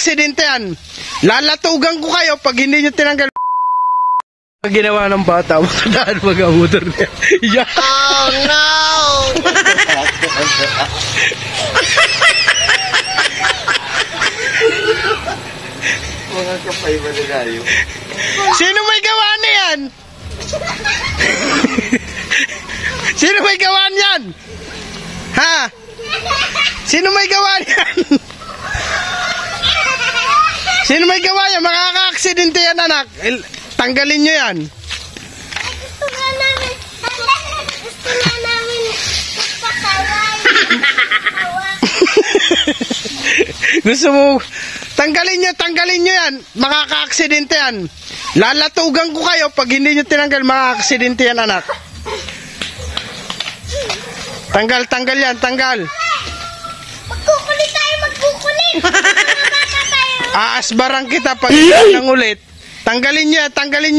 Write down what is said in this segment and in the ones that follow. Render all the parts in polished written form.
makaka-aksidente yan. Lalatugan ko kayo pag hindi nyo tinanggal. Ginawa ng bata, makadaan mag-amotor niya. Yeah. Oh no! Mga kapay malalayo. Sino may gawa na yan? Sino may gawa niyan? Ha? Sino may gawa niyan? Sino may gawa niyan? Makaka-aksidente yan, anak. Tanggalin nyo yan. Gusto nga namin magpakaway. Gusto mo, tanggalin nyo yan. Makaka-aksidente yan. Lalatugan ko kayo pag hindi nyo tinanggal, makaka-aksidente yan, anak. Tanggal yan, tanggal. Magkukulit tayo, magkukulit. Aasbarang kita pag nang ulit. Tanggalin nyo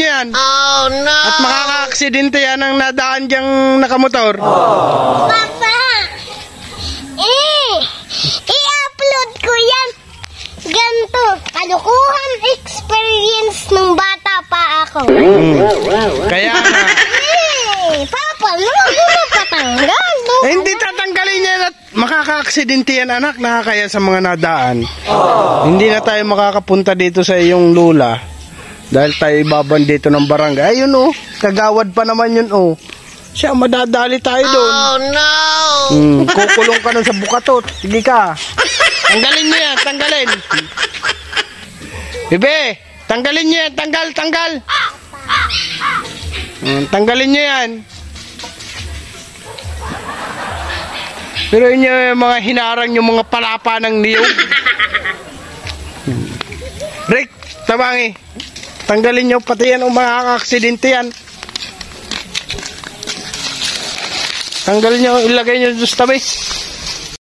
yan. Oh no! At makaka-aksidente yan ang nadaan dyang nakamotor. Papa, i-upload ko yan. Ganto, kalukuhan experience nung bata pa ako. Kaya nga. Papa, naman mo patanggal. Hindi tatanggalin niya at makaka-aksidente yan, anak. Nakakaya sa mga nadaan. Hindi na tayo makakapunta dito sa iyong lula. Dahil tayo ibaban dito ng barangay. Ayun oh, kagawad pa naman yun oh. Siya, madadali tayo doon. Oh no! Kukulong ka nun sa bukatot. Sige ka. Tanggalin niyo yan, tanggalin. Bebe, tanggalin niyo yan, tanggal. Tanggalin niyo yan. Pero inyo yung mga hinarang yung mga palapa ng niyog. Rick, tabangi. Tanggalin nyo pati yan o makaka-aksidente yan. Tanggalin nyo, ilagay nyo sa tabi.